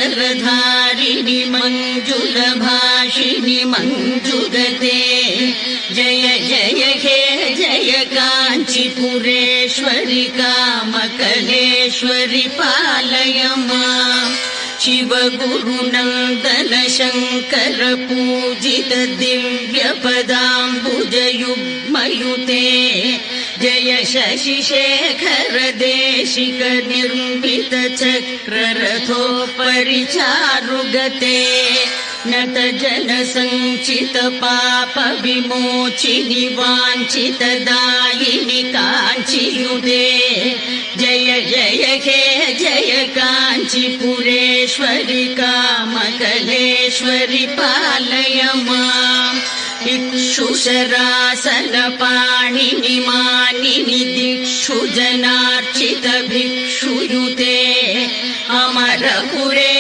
करधारिणि मञ्जुलभाषिणि मञ्जुगते जय जय हे जय काञ्चीपुरेश्वरि कामकलेश्वरि पालय माम् शिवगुरुनन्दन शङ्कर पूजित दिव्यपदाम्बुजयुग्मयुते जय शशिशेखर देशिक निर्मित चक्ररथोपरिचारुगते नत जन संचित पाप विमोचिनि वाञ्छित दायिनि काञ्चीयुते जय जय हे जय काञ्चीपुरेश्वरि कामकलेश्वरि पालय माम् इक्षुशरासन पाणिनि मानिनि दिक्षु जनार्चित भिक्षुयुते अमरपुरे